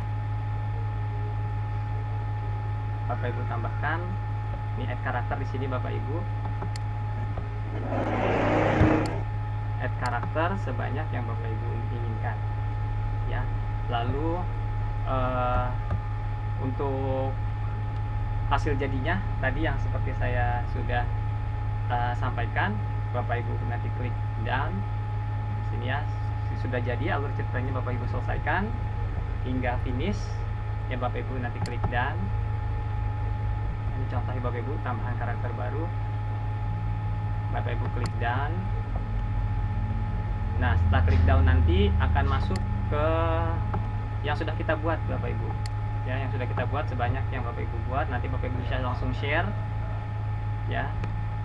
Bapak Ibu tambahkan. Ini add karakter di sini Bapak Ibu. Add karakter sebanyak yang Bapak Ibu inginkan. Ya. Lalu untuk hasil jadinya tadi yang seperti saya sudah sampaikan, Bapak Ibu nanti klik done. Sini ya. Sudah jadi alur ceritanya Bapak Ibu selesaikan hingga finish ya, Bapak Ibu nanti klik done. Ini contohnya Bapak Ibu tambahan karakter baru, Bapak Ibu klik done. Nah, setelah klik down nanti akan masuk ke yang sudah kita buat Bapak Ibu ya, yang sudah kita buat sebanyak yang Bapak Ibu buat. Nanti Bapak Ibu bisa langsung share ya.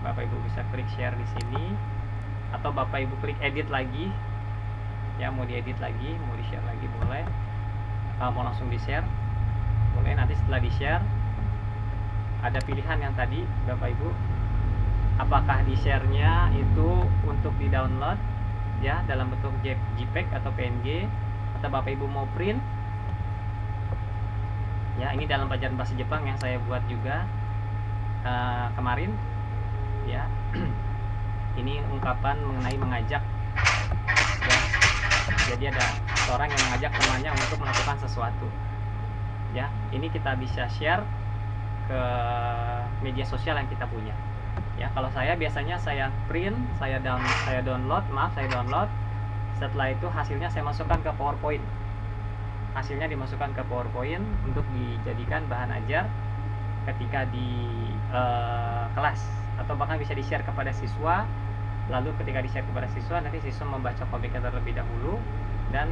Bapak Ibu bisa klik share di sini, atau Bapak Ibu klik edit lagi ya, mau diedit lagi, mau di share lagi boleh, mau langsung di share boleh. Nanti setelah di share ada pilihan yang tadi Bapak Ibu, apakah di share-nya itu untuk di download ya dalam bentuk JPEG atau PNG, atau Bapak Ibu mau print ya. Ini dalam pelajaran bahasa Jepang yang saya buat juga kemarin ya. Ini ungkapan mengenai mengajak ya. Jadi ada seorang yang mengajak temannya untuk melakukan sesuatu ya. Ini kita bisa share ke media sosial yang kita punya ya. Kalau saya biasanya saya print, saya download. Setelah itu hasilnya saya masukkan ke PowerPoint. Hasilnya dimasukkan ke PowerPoint untuk dijadikan bahan ajar ketika di kelas, atau bahkan bisa di-share kepada siswa. Lalu ketika di-share kepada siswa, nanti siswa membaca komiknya terlebih dahulu, dan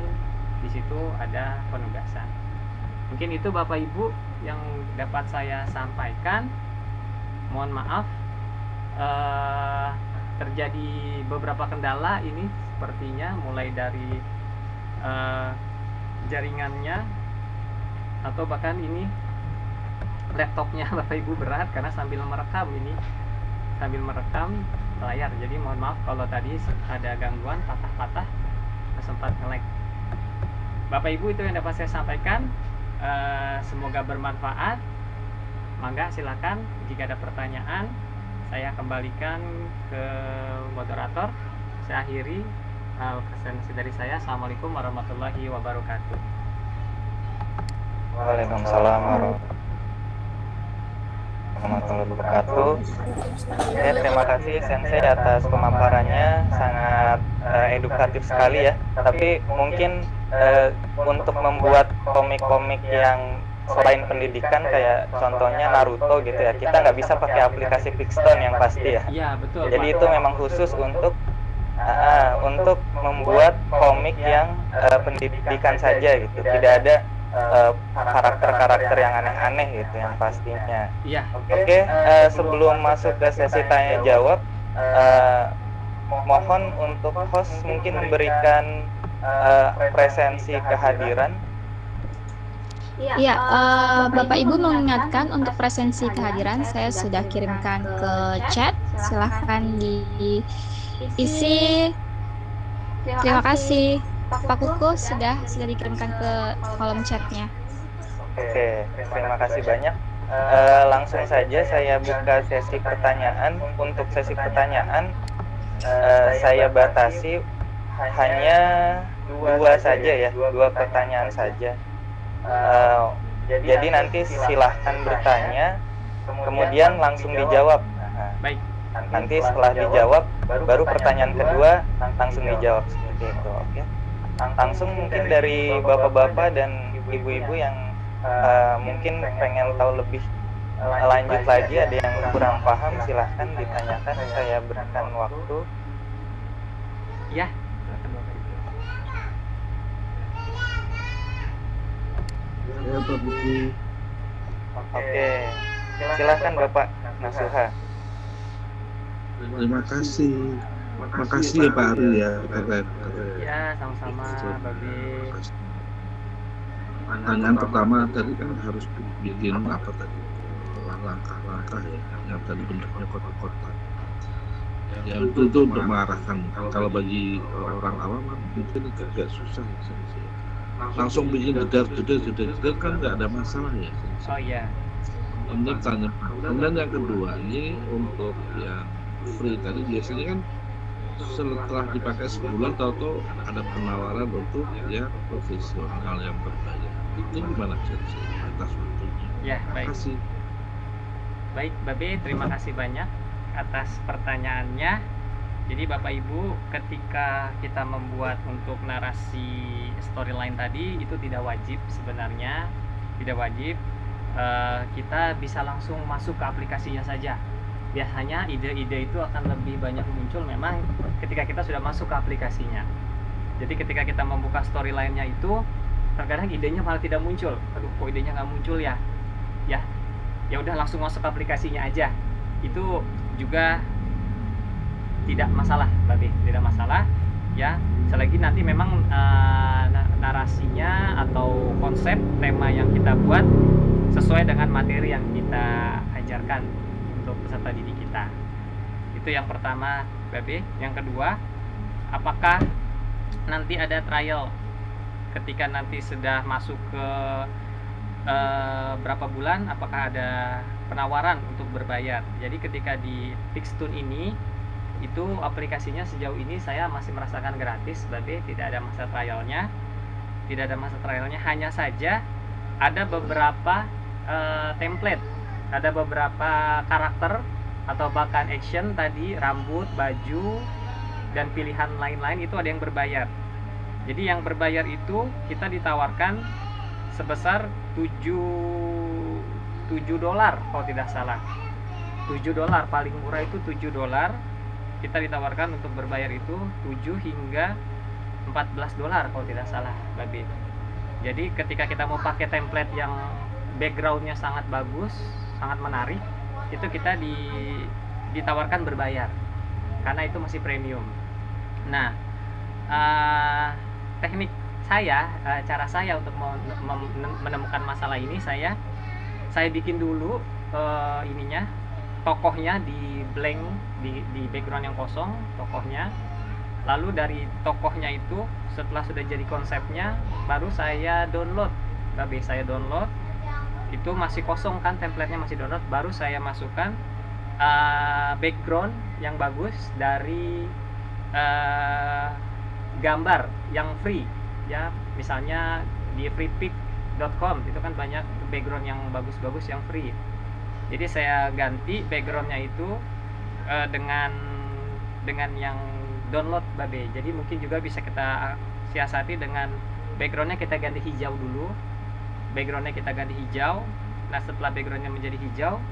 di situ ada penugasan. Mungkin itu Bapak Ibu yang dapat saya sampaikan. Mohon maaf terjadi beberapa kendala ini sepertinya, mulai dari jaringannya, atau bahkan ini laptopnya Bapak Ibu berat karena sambil merekam ini, layar. Jadi mohon maaf kalau tadi ada gangguan, patah-patah, sempat nge-lag. Bapak Ibu, itu yang dapat saya sampaikan. Semoga bermanfaat. Mangga silakan jika ada pertanyaan, saya kembalikan ke moderator. Saya akhiri presentasi dari saya. Assalamualaikum warahmatullahi wabarakatuh.
Waalaikumsalam warahmatullahi wabarakatuh. Ya, terima kasih Sensei atas pemaparannya, sangat edukatif sekali ya. Tapi mungkin untuk membuat komik-komik yang selain pendidikan kayak contohnya Naruto gitu ya, kita nggak bisa pakai aplikasi Pixton yang pasti ya.
Iya betul.
Jadi itu memang khusus untuk membuat komik yang pendidikan saja gitu, tidak ada karakter-karakter yang aneh-aneh gitu yang pastinya.
Iya.
Oke, sebelum masuk ke sesi tanya jawab, mohon untuk host mungkin memberikan presensi kehadiran.
Ya, Bapak Ibu mengingatkan untuk presensi kehadiran saya sudah kirimkan ke chat. Silahkan diisi. Terima kasih. Pak Kuku sudah dikirimkan ke kolom chatnya.
Oke, terima kasih banyak. Langsung saja saya buka sesi pertanyaan. Untuk sesi pertanyaan saya batasi hanya 2 saja ya, 2 pertanyaan saja. Jadi nanti silahkan bertanya, kemudian langsung dijawab.
Baik.
Nanti setelah dijawab, baru pertanyaan kedua langsung dijawab seperti itu. Oke. Langsung mungkin dari bapak-bapak dan ibu-ibu yang mungkin pengen tahu lebih lanjut lagi, ada yang kurang paham, silahkan ditanyakan, saya berikan waktu.
Ya.
Ya, Pak Buku.
Oke, silahkan Bapak Nasuha.
Terima kasih. Makasih ya Pak Ari ya.
Ya, sama-sama, Babi.
Pertanyaan pertama tadi kan harus bikin apa tadi? Langkah-langkah ya, yang tadi bentuknya kotak-kotak. Ya itu untuk mengarahkan. Kalau bagi orang awam mungkin agak susah ya. Langsung bikin jedar kan nggak ada masalah ya.
Oh iya.
Ini tanya. Kemudian yang kedua ini untuk yang free tadi biasanya kan setelah dipakai sebulan tahu ada penawaran untuk yang profesional yang berbayar. Itu gimana sih atas waktunya?
Ya, baik.
Terima kasih.
Baik, Babe, terima kasih banyak atas pertanyaannya. Jadi Bapak Ibu, ketika kita membuat untuk narasi storyline tadi itu tidak wajib sebenarnya, tidak wajib. Kita bisa langsung masuk ke aplikasinya saja. Biasanya ide-ide itu akan lebih banyak muncul memang ketika kita sudah masuk ke aplikasinya. Jadi ketika kita membuka storyline-nya itu, terkadang idenya malah tidak muncul. Aduh, kok idenya nggak muncul ya? Ya udah langsung masuk ke aplikasinya aja. Itu juga tidak masalah, Babe, tidak masalah. Ya, selagi nanti memang narasinya atau konsep tema yang kita buat sesuai dengan materi yang kita ajarkan untuk peserta didik kita. Itu yang pertama, Babe. Yang kedua, apakah nanti ada trial ketika nanti sudah masuk ke berapa bulan, apakah ada penawaran untuk berbayar? Jadi ketika di Pixton ini itu aplikasinya sejauh ini saya masih merasakan gratis, Babe, tidak ada masa trialnya. Tidak ada masa trialnya, hanya saja ada beberapa template, ada beberapa karakter atau bahkan action tadi, rambut, baju, dan pilihan lain-lain itu ada yang berbayar. Jadi yang berbayar itu kita ditawarkan sebesar $7 kalau tidak salah. $7 paling murah itu $7. Kita ditawarkan untuk berbayar itu 7 hingga $14 kalau tidak salah, Babe. Jadi ketika kita mau pakai template yang backgroundnya sangat bagus, sangat menarik, itu kita ditawarkan berbayar karena itu masih premium. Nah, teknik saya, cara saya untuk menemukan masalah ini, saya bikin dulu tokohnya di blank di background yang kosong tokohnya. Lalu dari tokohnya itu setelah sudah jadi konsepnya baru saya download. Saya download itu masih kosong kan, template-nya masih download, baru saya masukkan background yang bagus dari gambar yang free ya, misalnya di freepik.com itu kan banyak background yang bagus-bagus yang free. Jadi saya ganti backgroundnya itu dengan yang download Babe. Jadi mungkin juga bisa kita siasati dengan backgroundnya kita ganti hijau dulu. Backgroundnya kita ganti hijau. Nah setelah backgroundnya menjadi hijau,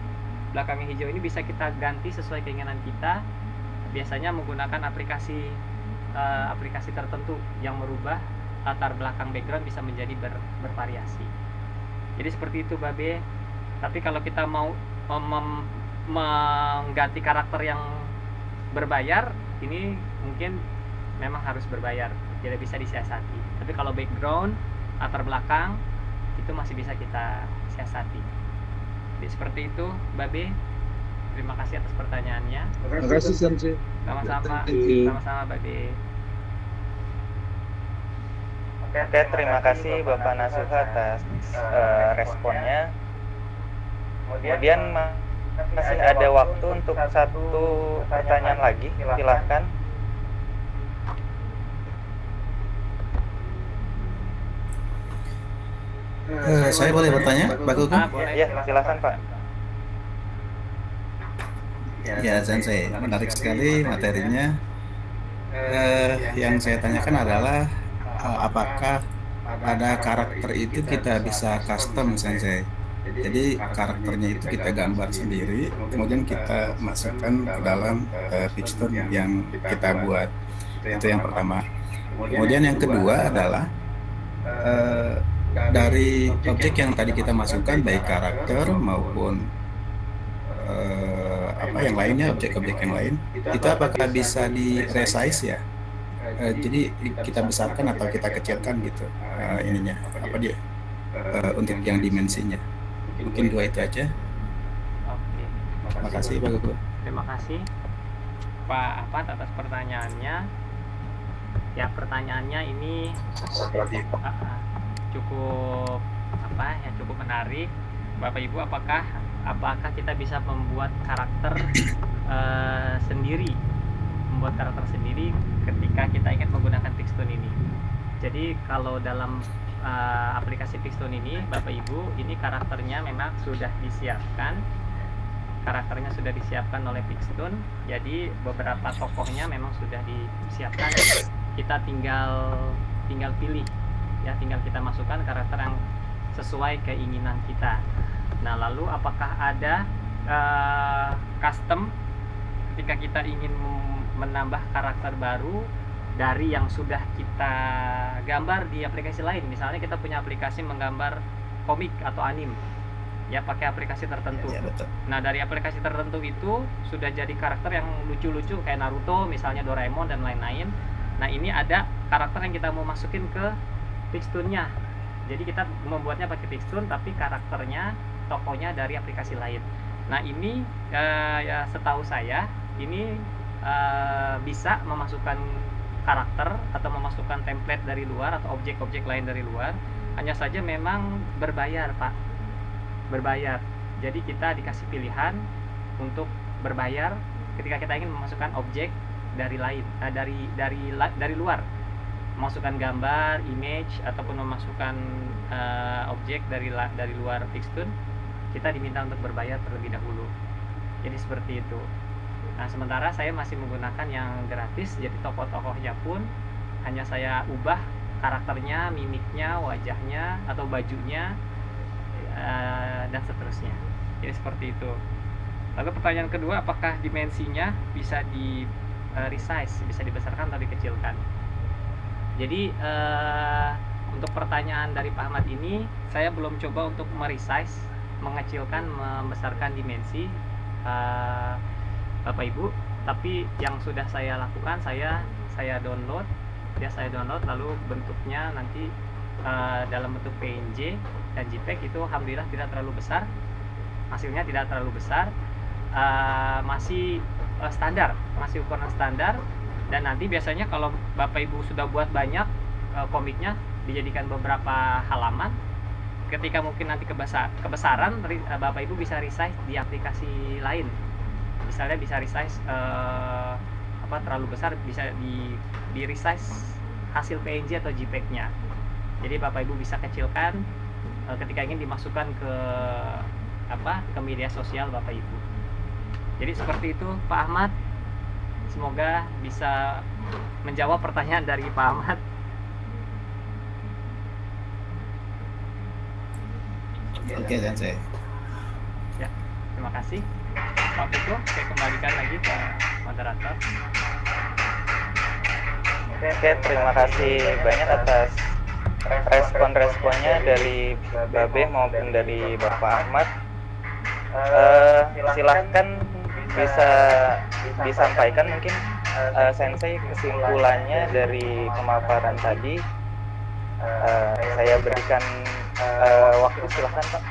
belakangnya hijau ini bisa kita ganti sesuai keinginan kita. Biasanya menggunakan aplikasi tertentu yang merubah latar belakang background bisa menjadi bervariasi. Jadi seperti itu Babe. Tapi kalau kita mau mengganti karakter yang berbayar, ini mungkin memang harus berbayar, tidak bisa disiasati. Tapi kalau background, latar belakang, itu masih bisa kita siasati. Jadi seperti itu Babe. Terima kasih atas pertanyaannya.
Terima kasih Sensei.
Sama-sama.
Thank you.
Sama-sama Babe.
Oke, terima kasih Bapak Nasuha atas responnya. Kemudian masih ada waktu untuk satu pertanyaan lagi, silahkan.
Saya boleh bertanya, Pak Kuku?
Ya, silahkan Pak.
Ya, Sensei, menarik sekali materinya. Yang saya tanyakan adalah apakah pada karakter itu kita bisa custom, Sensei? Jadi karakternya itu kita gambar sendiri, kemudian kita masukkan ke dalam pixton yang kita buat. Itu yang pertama. Kemudian yang kedua adalah dari objek yang tadi kita masukkan, baik karakter maupun yang lainnya, objek-objek yang lain, itu apakah bisa di resize ya? Jadi kita besarkan atau kita kecilkan gitu ininya, untuk yang dimensinya. Mungkin dua itu aja.
Oke.
Terima kasih Pak Gugu.
Terima kasih Pak Ahmad atas pertanyaannya. Ya pertanyaannya ini cukup cukup menarik. Bapak Ibu, apakah kita bisa membuat karakter sendiri, ketika kita ingin menggunakan Pixton ini? Jadi kalau dalam aplikasi Pixton ini, Bapak Ibu, ini karakternya memang sudah disiapkan. Karakternya sudah disiapkan oleh Pixton. Jadi beberapa tokohnya memang sudah disiapkan. Kita tinggal pilih ya, tinggal kita masukkan karakter yang sesuai keinginan kita. Nah, lalu apakah ada custom ketika kita ingin menambah karakter baru dari yang sudah kita gambar di aplikasi lain? Misalnya kita punya aplikasi menggambar komik atau anime ya, pakai aplikasi tertentu.
Ya, betul.
Nah dari aplikasi tertentu itu sudah jadi karakter yang lucu-lucu kayak Naruto misalnya, Doraemon dan lain-lain. Nah ini ada karakter yang kita mau masukin ke Pixtonnya. Jadi kita membuatnya pakai Pixton tapi karakternya, tokonya dari aplikasi lain. Nah ini ya setahu saya ini bisa memasukkan karakter atau memasukkan template dari luar atau objek-objek lain dari luar, hanya saja memang berbayar Pak, berbayar. Jadi kita dikasih pilihan untuk berbayar ketika kita ingin memasukkan objek dari lain, dari luar, memasukkan gambar, image ataupun memasukkan objek dari luar Pixton, kita diminta untuk berbayar terlebih dahulu. Jadi seperti itu. Nah sementara saya masih menggunakan yang gratis, jadi tokoh-tokohnya pun hanya saya ubah karakternya, mimiknya, wajahnya atau bajunya dan seterusnya. Jadi seperti itu. Lalu pertanyaan kedua, apakah dimensinya bisa di resize, bisa dibesarkan atau dikecilkan? Jadi untuk pertanyaan dari Pak Ahmad ini saya belum coba untuk meresize, mengecilkan, membesarkan dimensi Bapak Ibu, tapi yang sudah saya lakukan, saya download ya, saya download lalu bentuknya nanti dalam bentuk PNG dan JPEG. Itu alhamdulillah tidak terlalu besar, hasilnya tidak terlalu besar, masih standar, masih ukuran standar. Dan nanti biasanya kalau Bapak Ibu sudah buat banyak komiknya, dijadikan beberapa halaman, ketika mungkin nanti kebesaran, Bapak Ibu bisa resize di aplikasi lain. Misalnya bisa resize terlalu besar, bisa di resize hasil PNG atau JPEG-nya. Jadi Bapak Ibu bisa kecilkan ketika ingin dimasukkan ke media sosial Bapak Ibu. Jadi seperti itu Pak Ahmad. Semoga bisa menjawab pertanyaan dari Pak Ahmad.
Oke, Sensei.
Ya, terima kasih. Pak Putu, saya kembalikan lagi ke moderator.
Oke, terima kasih banyak atas respon-responnya dari Babe maupun dari Bapak Ahmad. Silahkan bisa disampaikan mungkin Sensei kesimpulannya dari pemaparan tadi. Saya berikan waktu, silahkan Pak.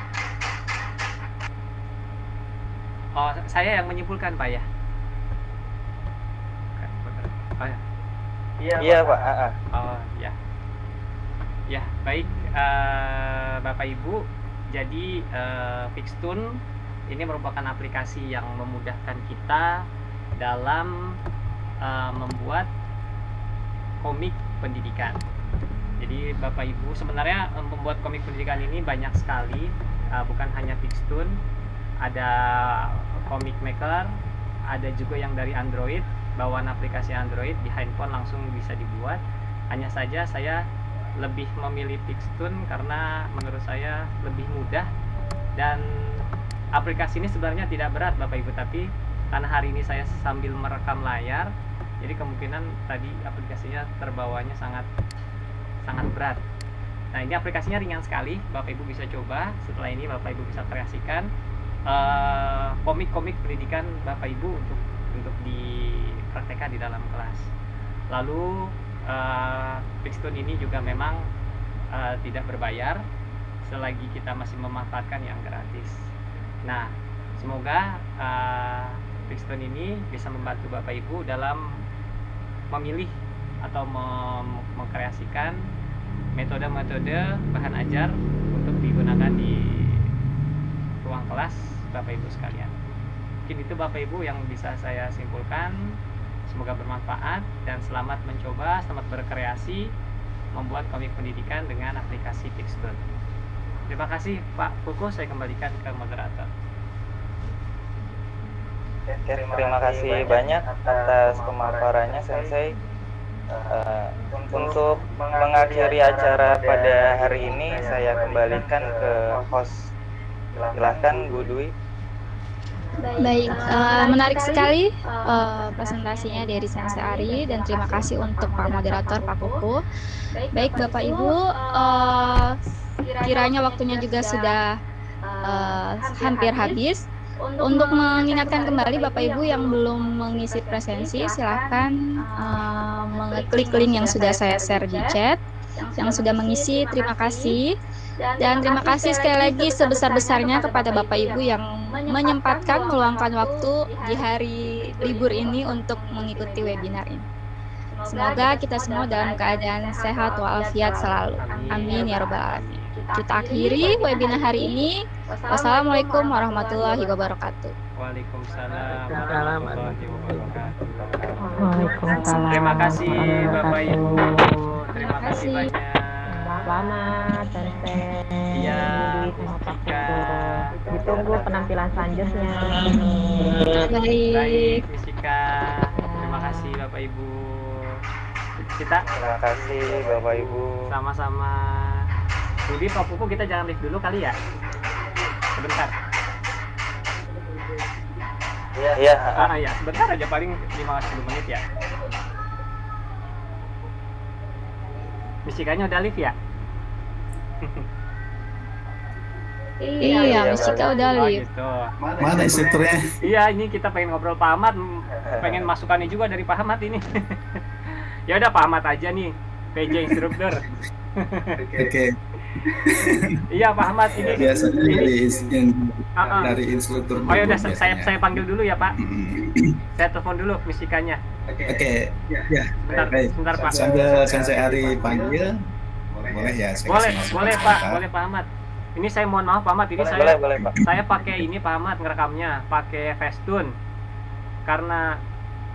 Oh, saya yang menyimpulkan Pak ya? Oh, ya.
Iya Pak.
Oh ya. Ya baik Bapak Ibu. Jadi Pixtoon ini merupakan aplikasi yang memudahkan kita dalam membuat komik pendidikan. Jadi Bapak Ibu sebenarnya membuat komik pendidikan ini banyak sekali, bukan hanya Pixtoon, ada Comic Maker, ada juga yang dari Android, bawaan aplikasi Android di handphone langsung bisa dibuat. Hanya saja saya lebih memilih Pixtoon karena menurut saya lebih mudah, dan aplikasi ini sebenarnya tidak berat Bapak Ibu, tapi karena hari ini saya sambil merekam layar, jadi kemungkinan tadi aplikasinya terbawanya sangat berat. Nah, ini aplikasinya ringan sekali, Bapak Ibu bisa coba. Setelah ini Bapak Ibu bisa kreasikan komik-komik pendidikan Bapak Ibu untuk dipraktekkan di dalam kelas. Lalu Pixtoon ini juga memang tidak berbayar selagi kita masih memanfaatkan yang gratis. Nah, semoga Pixtoon ini bisa membantu Bapak Ibu dalam memilih atau mengkreasikan metode-metode bahan ajar untuk digunakan di ruang kelas Bapak Ibu sekalian. Mungkin itu Bapak Ibu yang bisa saya simpulkan. Semoga bermanfaat dan selamat mencoba, selamat berkreasi membuat komik pendidikan dengan aplikasi Pixtoon. Terima kasih Pak Puku, saya kembalikan ke moderator.
Terima kasih banyak atas pemaparannya Sensei. Untuk mengakhiri acara pada hari ini, saya kembalikan ke host. Silakan Bu Dwi.
Baik, menarik sekali presentasinya dari Sensei Ari, dan terima kasih untuk Pak Moderator Pak Kuku. Baik Bapak Ibu, kiranya waktunya juga sudah hampir habis. Untuk mengingatkan kembali Bapak Ibu yang belum mengisi presensi, silahkan mengeklik link yang sudah saya share di chat. Yang sudah mengisi, terima kasih. Dan terima kasih sekali lagi sebesar-besarnya kepada Bapak Ibu yang menyempatkan meluangkan waktu di hari libur ini untuk mengikuti webinar ini. Semoga kita semua dalam keadaan sehat walafiat selalu. Amin ya rabbal alamin. Kita akhiri webinar hari ini. Wassalamualaikum warahmatullahi wabarakatuh.
Waalaikumsalam warahmatullahi wabarakatuh.
Waalaikumsalam.
Terima kasih Bapak Ibu. Terima kasih banyak.
Selamat Sensei.
Iya,
Terima
Jessica.
Ditunggu penampilan selanjutnya.
Baik.
Jessica. Terima kasih Bapak Ibu. Kita
Terima kasih Bapak Ibu.
sama-sama. Budi, Pak Pupu, kita jangan live dulu kali ya? Sebentar.
Iya.
Ya, sebentar aja, paling 5-10 menit ya. Misikanya udah live ya?
Iya, Misika udah
Oh
live.
gitu.
Mana instrukturnya?
Iya, ini kita pengen ngobrol Pak Ahmad, pengen masukannya juga dari Pak Ahmad ini. Ya udah Pak Ahmad aja nih, PJ instruktur.
Oke.
Iya Pak Ahmad, ini
Biasanya
Ah, ah.
dari instruktur
Oh ya udah,
dulu
saya
biasanya.
panggil dulu ya Pak. Saya telepon dulu misikanya.
Oke, ya,
Bentar,
baik.
bentar Pak.
Sambil Sensei Ari panggil, boleh ya? Saya
Boleh,
kasih
boleh
masukan
Pak,
sebentar.
boleh Pak Ahmad. Ini saya mohon maaf Pak Ahmad, ini
Boleh, boleh, Pak.
saya pakai ini Pak Ahmad ngerekamnya, pakai Facetune. Karena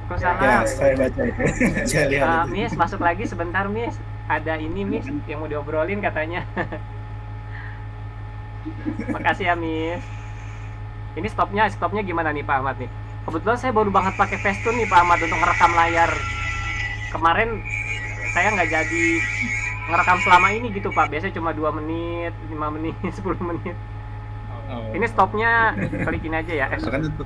Ya,
salah.
saya baca itu. Saya lihat. itu.
Miss, masuk lagi sebentar Miss. Ada ini Miss yang mau diobrolin katanya. Makasih ya Miss. Ini stopnya gimana nih Pak Ahmad nih? Kebetulan saya baru banget pakai Facetune nih Pak Ahmad untuk ngerekam layar. Kemarin saya nggak jadi ngerekam selama ini gitu Pak. Biasanya cuma 2 menit, 5 menit, 10 menit.
Oh.
Ini stopnya klik ini aja ya.
Kan itu